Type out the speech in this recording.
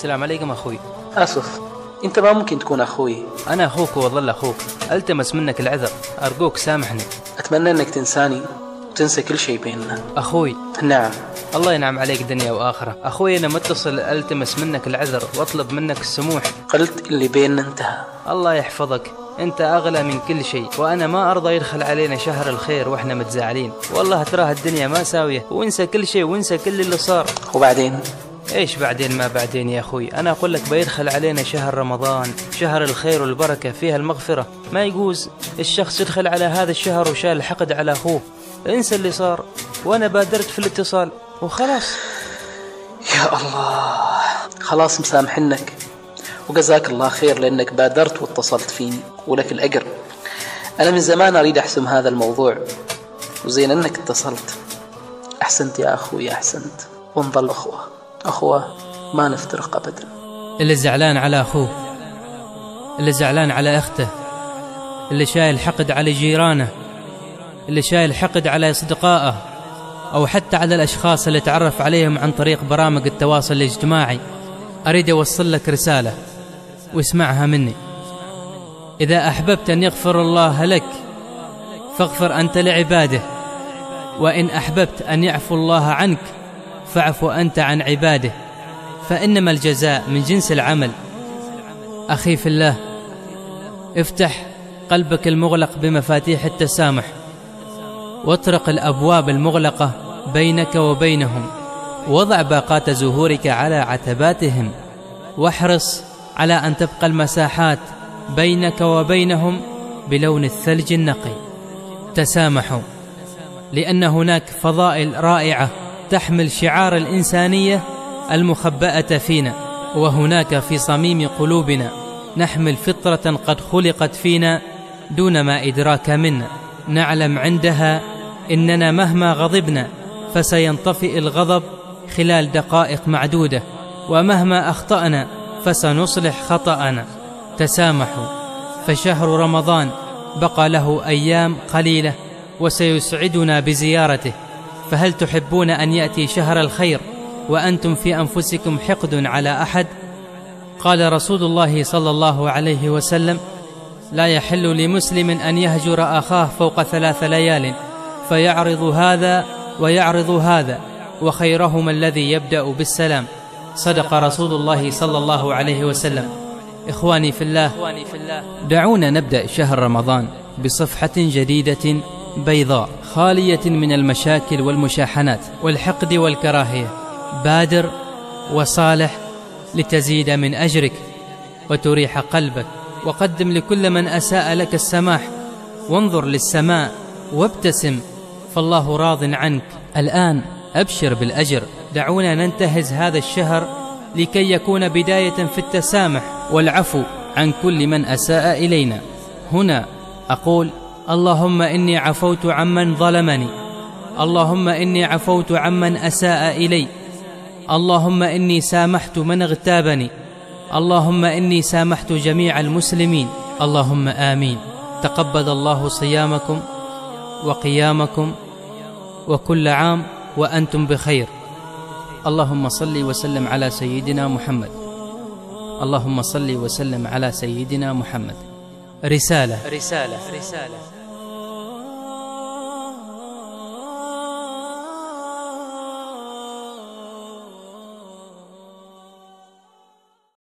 السلام عليكم أخوي. آسف، أنت ما ممكن تكون أخوي. أنا أخوك وأظل أخوك، ألتمس منك العذر، أرجوك سامحني. أتمنى أنك تنساني وتنسى كل شيء بيننا. أخوي. نعم. الله ينعم عليك دنيا وآخرة. أخوي أنا متصل ألتمس منك العذر وأطلب منك السموح. قلت اللي بيننا انتهى. الله يحفظك، أنت أغلى من كل شيء، وأنا ما أرضى يدخل علينا شهر الخير وإحنا متزاعلين. والله تراها الدنيا ما ساوية، وانسى كل شيء وانسى كل اللي صار. وبعدين؟ إيش بعدين ما بعدين يا أخوي؟ أنا أقول لك بيدخل علينا شهر رمضان، شهر الخير والبركة فيها المغفرة. ما يجوز الشخص يدخل على هذا الشهر وشال الحقد على أخوه. انسى اللي صار، وأنا بادرت في الاتصال وخلاص. يا الله، خلاص مسامحنك، وجزاك الله خير لأنك بادرت واتصلت فيني، ولك الأجر. أنا من زمان أريد أحسم هذا الموضوع، وزين أنك اتصلت. أحسنت يا أخوي، أحسنت، ونظل أخوة ما نفترق أبدا. اللي زعلان على أخوه، اللي زعلان على أخته، اللي شايل حقد على جيرانه، اللي شايل حقد على أصدقائه، أو حتى على الأشخاص اللي تعرف عليهم عن طريق برامج التواصل الاجتماعي، أريد أوصل لك رسالة واسمعها مني. إذا أحببت أن يغفر الله لك فاغفر أنت لعباده، وإن أحببت أن يعفو الله عنك فاعفو أنت عن عباده، فإنما الجزاء من جنس العمل. أخي في الله، افتح قلبك المغلق بمفاتيح التسامح، واطرق الأبواب المغلقة بينك وبينهم، وضع باقات زهورك على عتباتهم، واحرص على أن تبقى المساحات بينك وبينهم بلون الثلج النقي. تسامحوا، لأن هناك فضائل رائعة تحمل شعار الإنسانية المخبأة فينا، وهناك في صميم قلوبنا نحمل فطرة قد خلقت فينا دون ما إدراك منا. نعلم عندها إننا مهما غضبنا فسينطفئ الغضب خلال دقائق معدودة، ومهما أخطأنا فسنصلح خطأنا. تسامحوا، فشهر رمضان بقى له أيام قليلة وسيسعدنا بزيارته، فهل تحبون أن يأتي شهر الخير وأنتم في أنفسكم حقد على أحد؟ قال رسول الله صلى الله عليه وسلم: لا يحل لمسلم أن يهجر أخاه فوق 3 ليال، فيعرض هذا ويعرض هذا، وخيرهما الذي يبدأ بالسلام. صدق رسول الله صلى الله عليه وسلم. إخواني في الله، دعونا نبدأ شهر رمضان بصفحة جديدة بيضاء خالية من المشاكل والمشاحنات والحقد والكراهية. بادر وصالح لتزيد من أجرك وتريح قلبك، وقدم لكل من أساء لك السماح، وانظر للسماء وابتسم، فالله راض عنك. الآن أبشر بالأجر. دعونا ننتهز هذا الشهر لكي يكون بداية في التسامح والعفو عن كل من أساء إلينا. هنا أقول: اللهم إني عفوت عمن ظلمني، اللهم إني عفوت عمن أساء إلي، اللهم إني سامحت من اغتابني، اللهم إني سامحت جميع المسلمين. اللهم آمين. تقبل الله صيامكم وقيامكم، وكل عام وأنتم بخير. اللهم صل وسلم على سيدنا محمد. اللهم صل وسلم على سيدنا محمد. رسالة